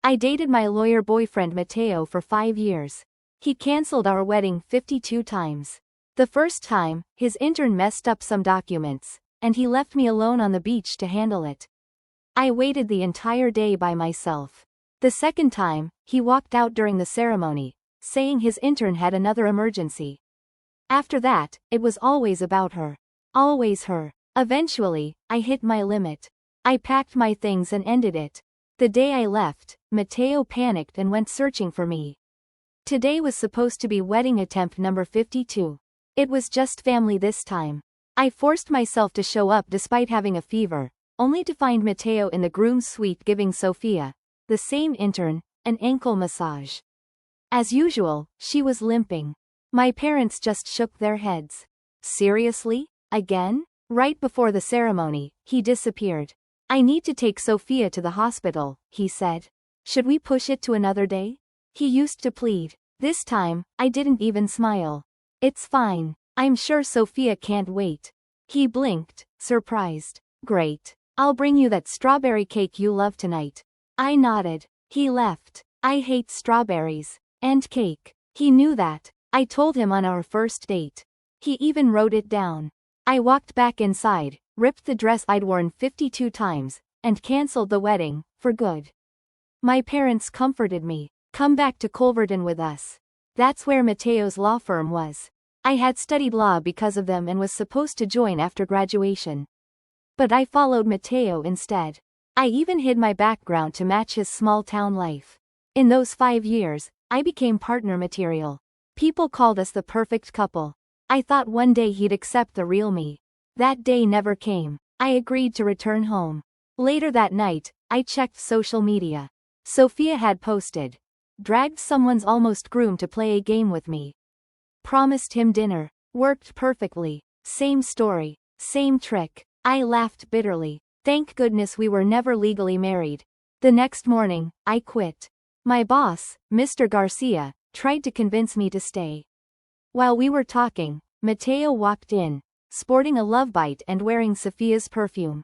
I dated my lawyer boyfriend Mateo for 5 years. He cancelled our wedding 52 times. The first time, his intern messed up some documents, and he left me alone on the beach to handle it. I waited the entire day by myself. The second time, he walked out during the ceremony, saying his intern had another emergency. After that, it was always about her. Always her. Eventually, I hit my limit. I packed my things and ended it. The day I left, Mateo panicked and went searching for me. Today was supposed to be wedding attempt number 52. It was just family this time. I forced myself to show up despite having a fever, only to find Mateo in the groom's suite giving Sophia, the same intern, an ankle massage. As usual, she was limping. My parents just shook their heads. Seriously? Again? Right before the ceremony, he disappeared. I need to take Sophia to the hospital, he said. Should we push it to another day? He used to plead. This time, I didn't even smile. It's fine. I'm sure Sophia can't wait. He blinked, surprised. Great. I'll bring you that strawberry cake you love tonight. I nodded. He left. I hate strawberries. And cake. He knew that. I told him on our first date. He even wrote it down. I walked back inside, ripped the dress I'd worn 52 times, and cancelled the wedding, for good. My parents comforted me. Come back to Culverton with us. That's where Mateo's law firm was. I had studied law because of them and was supposed to join after graduation. But I followed Mateo instead. I even hid my background to match his small-town life. In those 5 years, I became partner material. People called us the perfect couple. I thought one day he'd accept the real me. That day never came. I agreed to return home. Later that night, I checked social media. Sophia had posted. Dragged someone's almost groom to play a game with me. Promised him dinner. Worked perfectly. Same story. Same trick. I laughed bitterly. Thank goodness we were never legally married. The next morning, I quit. My boss, Mr. Garcia, tried to convince me to stay. While we were talking, Mateo walked in, sporting a love bite and wearing Sophia's perfume.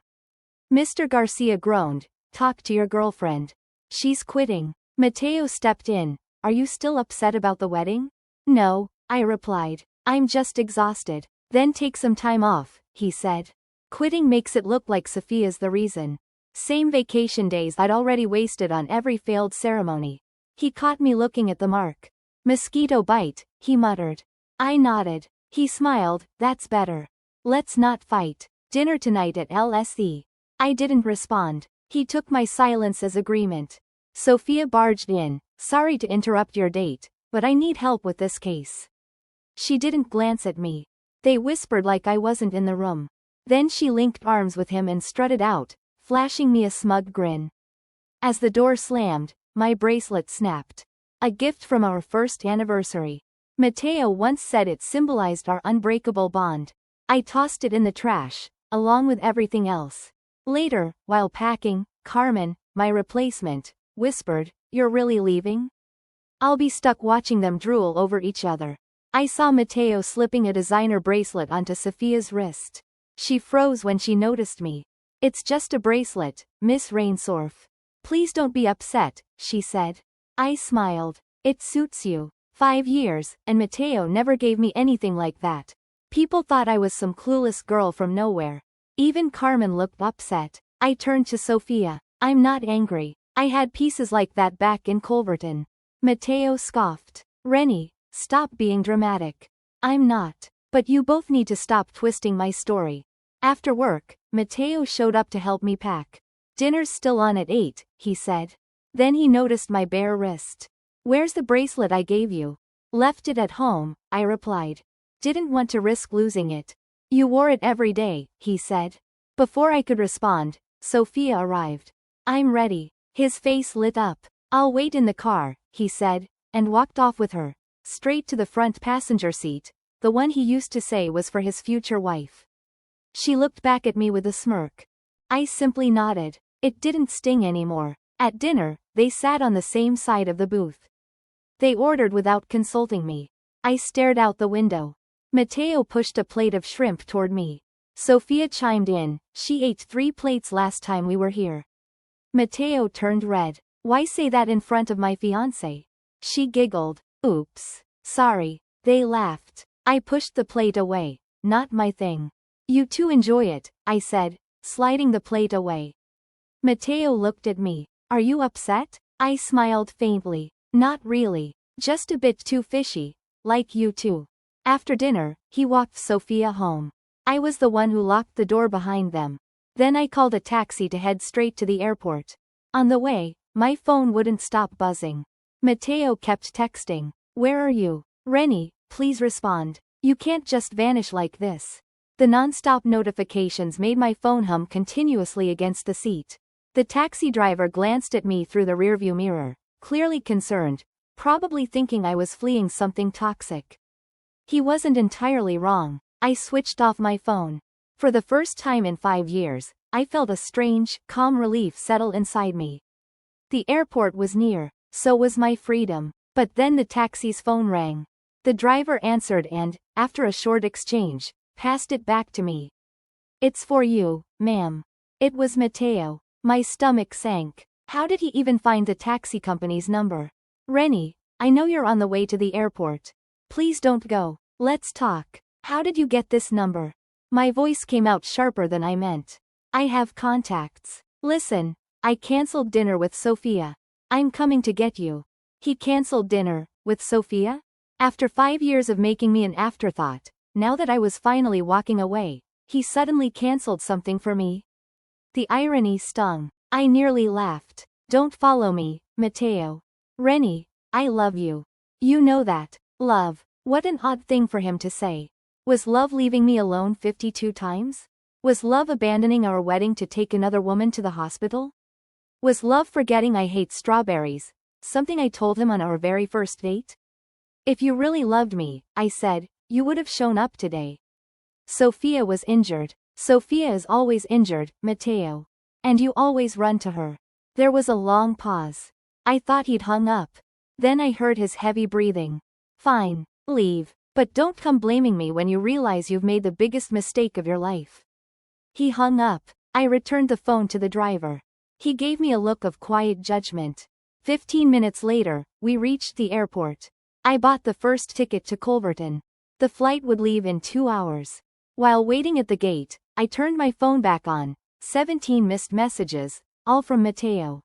Mr. Garcia groaned, "Talk to your girlfriend. She's quitting." Mateo stepped in. "Are you still upset about the wedding?" "No," I replied. "I'm just exhausted." "Then take some time off," he said. Quitting makes it look like Sophia's the reason. Same vacation days I'd already wasted on every failed ceremony. He caught me looking at the mark. "Mosquito bite," he muttered. I nodded. He smiled. "That's better. Let's not fight. Dinner tonight at LSE. I didn't respond. He took my silence as agreement. Sophia barged in. "Sorry to interrupt your date, but I need help with this case." She didn't glance at me. They whispered like I wasn't in the room. Then she linked arms with him and strutted out, flashing me a smug grin. As the door slammed, my bracelet snapped. A gift from our first anniversary. Mateo once said it symbolized our unbreakable bond. I tossed it in the trash, along with everything else. Later, while packing, Carmen, my replacement, whispered, "You're really leaving?" I'll be stuck watching them drool over each other. I saw Mateo slipping a designer bracelet onto Sophia's wrist. She froze when she noticed me. "It's just a bracelet, Miss Rainsorf. Please don't be upset," she said. I smiled. "It suits you. 5 years, and Mateo never gave me anything like that. People thought I was some clueless girl from nowhere." Even Carmen looked upset. I turned to Sophia. "I'm not angry. I had pieces like that back in Culverton." Mateo scoffed. "Rennie, stop being dramatic." "I'm not. But you both need to stop twisting my story." After work, Mateo showed up to help me pack. "Dinner's still on at 8, he said. Then he noticed my bare wrist. "Where's the bracelet I gave you?" "Left it at home," I replied. "Didn't want to risk losing it." "You wore it every day," he said. Before I could respond, Sophia arrived. "I'm ready." His face lit up. "I'll wait in the car," he said, and walked off with her, straight to the front passenger seat, the one he used to say was for his future wife. She looked back at me with a smirk. I simply nodded. It didn't sting anymore. At dinner, they sat on the same side of the booth. They ordered without consulting me. I stared out the window. Mateo pushed a plate of shrimp toward me. Sophia chimed in. "She ate 3 plates last time we were here." Mateo turned red. Why say that in front of my fiancé? She giggled. Oops. Sorry. They laughed. I pushed the plate away. Not my thing. You two enjoy it, I said, sliding the plate away. Mateo looked at me. Are you upset? I smiled faintly. Not really. Just a bit too fishy. Like you two. After dinner, he walked Sophia home. I was the one who locked the door behind them. Then I called a taxi to head straight to the airport. On the way, my phone wouldn't stop buzzing. Mateo kept texting. Where are you? Rennie, please respond. You can't just vanish like this. The non-stop notifications made my phone hum continuously against the seat. The taxi driver glanced at me through the rearview mirror, clearly concerned, probably thinking I was fleeing something toxic. He wasn't entirely wrong. I switched off my phone. For the first time in 5 years, I felt a strange, calm relief settle inside me. The airport was near, so was my freedom. But then the taxi's phone rang. The driver answered and, after a short exchange, passed it back to me. It's for you, ma'am. It was Mateo. My stomach sank. How did he even find the taxi company's number? Rennie, I know you're on the way to the airport. Please don't go. Let's talk. How did you get this number? My voice came out sharper than I meant. I have contacts. Listen, I canceled dinner with Sophia. I'm coming to get you. He canceled dinner with Sophia? After 5 years of making me an afterthought, now that I was finally walking away, he suddenly canceled something for me? The irony stung. I nearly laughed. Don't follow me, Mateo. Rennie, I love you. You know that. Love. What an odd thing for him to say. Was love leaving me alone 52 times? Was love abandoning our wedding to take another woman to the hospital? Was love forgetting I hate strawberries, something I told him on our very first date? If you really loved me, I said, you would have shown up today. Sophia was injured. Sophia is always injured, Mateo. And you always run to her. There was a long pause. I thought he'd hung up. Then I heard his heavy breathing. Fine, leave. But don't come blaming me when you realize you've made the biggest mistake of your life. He hung up. I returned the phone to the driver. He gave me a look of quiet judgment. 15 minutes later, we reached the airport. I bought the first ticket to Culverton. The flight would leave in 2 hours. While waiting at the gate, I turned my phone back on. 17 missed messages, all from Mateo.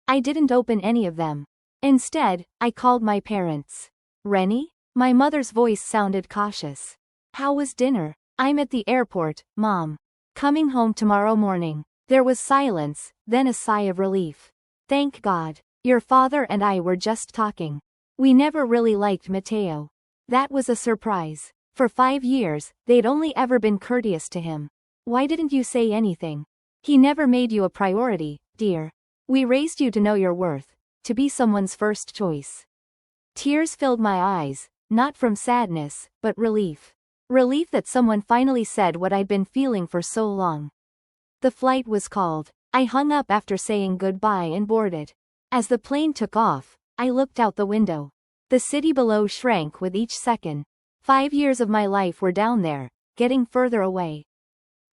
I didn't open any of them. Instead, I called my parents. Rennie? My mother's voice sounded cautious. How was dinner? I'm at the airport, Mom. Coming home tomorrow morning. There was silence, then a sigh of relief. Thank God. Your father and I were just talking. We never really liked Mateo. That was a surprise. For 5 years, they'd only ever been courteous to him. Why didn't you say anything? He never made you a priority, dear. We raised you to know your worth, to be someone's first choice. Tears filled my eyes, not from sadness, but relief. Relief that someone finally said what I'd been feeling for so long. The flight was called. I hung up after saying goodbye and boarded. As the plane took off, I looked out the window. The city below shrank with each second. 5 years of my life were down there, getting further away.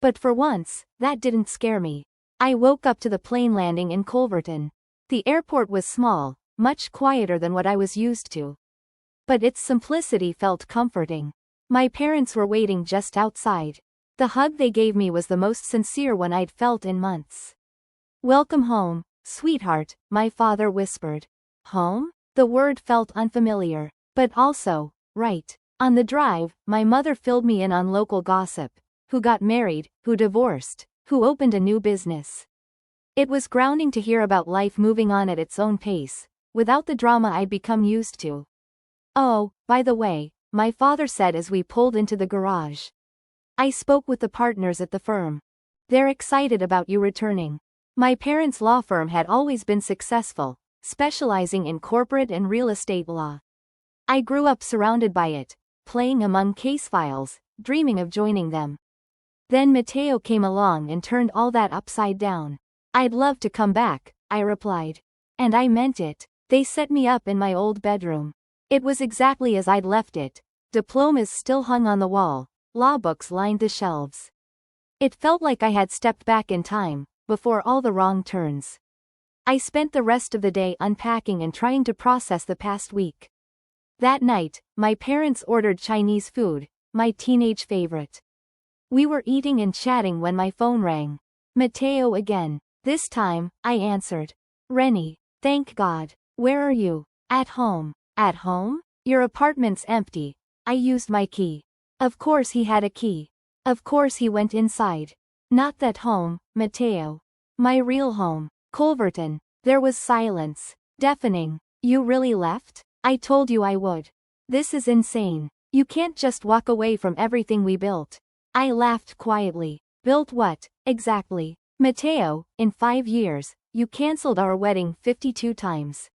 But for once, that didn't scare me. I woke up to the plane landing in Culverton. The airport was small, much quieter than what I was used to. But its simplicity felt comforting. My parents were waiting just outside. The hug they gave me was the most sincere one I'd felt in months. Welcome home, sweetheart, my father whispered. Home? The word felt unfamiliar, but also, right. On the drive, my mother filled me in on local gossip. Who got married, who divorced, who opened a new business. It was grounding to hear about life moving on at its own pace, without the drama I'd become used to. Oh, by the way, my father said as we pulled into the garage. I spoke with the partners at the firm. They're excited about you returning. My parents' law firm had always been successful, specializing in corporate and real estate law. I grew up surrounded by it, playing among case files, dreaming of joining them. Then Mateo came along and turned all that upside down. I'd love to come back, I replied. And I meant it. They set me up in my old bedroom. It was exactly as I'd left it. Diplomas still hung on the wall, law books lined the shelves. It felt like I had stepped back in time, before all the wrong turns. I spent the rest of the day unpacking and trying to process the past week. That night, my parents ordered Chinese food, my teenage favorite. We were eating and chatting when my phone rang. Mateo again. This time, I answered. Rennie. Thank God. Where are you? At home. At home? Your apartment's empty. I used my key. Of course he had a key. Of course he went inside. Not that home, Mateo. My real home. Culverton. There was silence. Deafening. You really left? I told you I would. This is insane. You can't just walk away from everything we built. I laughed quietly. Built what, exactly? Mateo, in 5 years, you cancelled our wedding 52 times.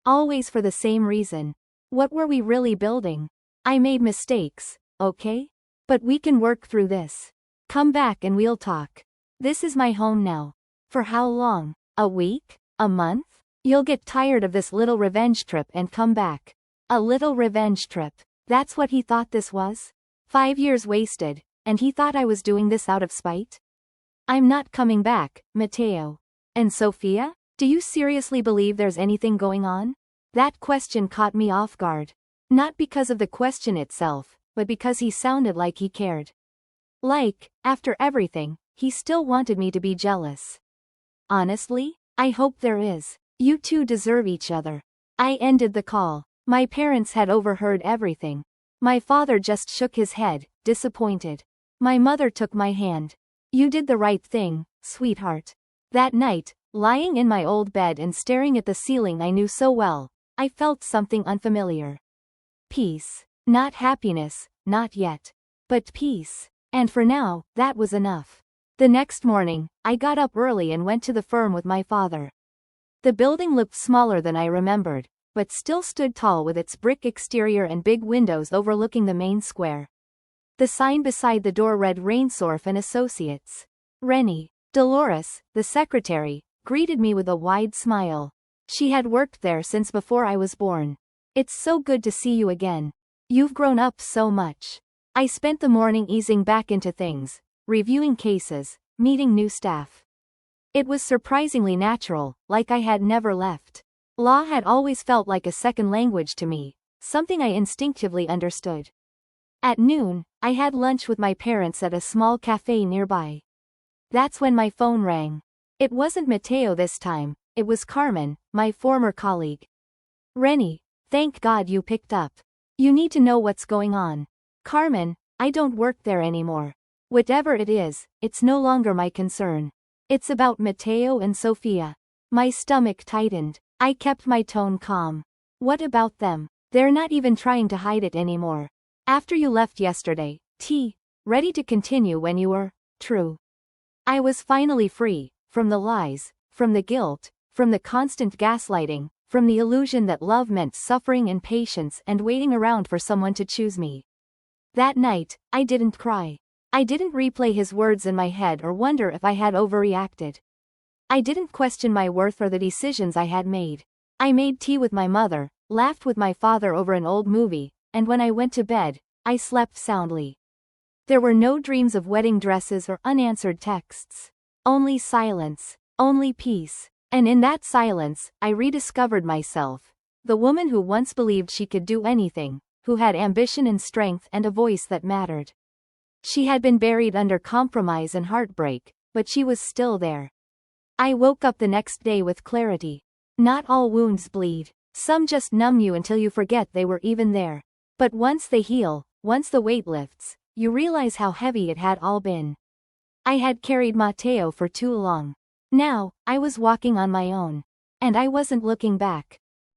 Always for the same reason. What were we really building? I made mistakes, okay? But we can work through this. Come back and we'll talk. This is my home now. For how long? A week? A month? You'll get tired of this little revenge trip and come back. A little revenge trip. That's what he thought this was? 5 years wasted, and he thought I was doing this out of spite? I'm not coming back, Mateo. And Sophia? Do you seriously believe there's anything going on? That question caught me off guard. Not because of the question itself, but because he sounded like he cared. Like, after everything, he still wanted me to be jealous. Honestly, I hope there is. You two deserve each other. I ended the call. My parents had overheard everything. My father just shook his head, disappointed. My mother took my hand. You did the right thing, sweetheart. That night, lying in my old bed and staring at the ceiling I knew so well, I felt something unfamiliar. Peace. Not happiness, not yet. But peace. And for now, that was enough. The next morning, I got up early and went to the firm with my father. The building looked smaller than I remembered, but still stood tall with its brick exterior and big windows overlooking the main square. The sign beside the door read Rainsorf and Associates. Rennie. Dolores, the secretary, greeted me with a wide smile. She had worked there since before I was born. It's so good to see you again. You've grown up so much. I spent the morning easing back into things, reviewing cases, meeting new staff. It was surprisingly natural, like I had never left. Law had always felt like a second language to me, something I instinctively understood. At noon, I had lunch with my parents at a small cafe nearby. That's when my phone rang. It wasn't Mateo this time, it was Carmen, my former colleague. Rennie, thank God you picked up. You need to know what's going on. Carmen, I don't work there anymore. Whatever it is, it's no longer my concern. It's about Mateo and Sophia. My stomach tightened. I kept my tone calm. What about them? They're not even trying to hide it anymore. After you left yesterday, ready to continue when you were, true. I was finally free, from the lies, from the guilt, from the constant gaslighting, from the illusion that love meant suffering and patience and waiting around for someone to choose me. That night, I didn't cry. I didn't replay his words in my head or wonder if I had overreacted. I didn't question my worth or the decisions I had made. I made tea with my mother, laughed with my father over an old movie, and when I went to bed, I slept soundly. There were no dreams of wedding dresses or unanswered texts. Only silence, only peace. And in that silence, I rediscovered myself. The woman who once believed she could do anything, who had ambition and strength and a voice that mattered. She had been buried under compromise and heartbreak, but she was still there. I woke up the next day with clarity. Not all wounds bleed. Some just numb you until you forget they were even there. But once they heal, once the weight lifts, you realize how heavy it had all been. I had carried Mateo for too long. Now, I was walking on my own. And I wasn't looking back.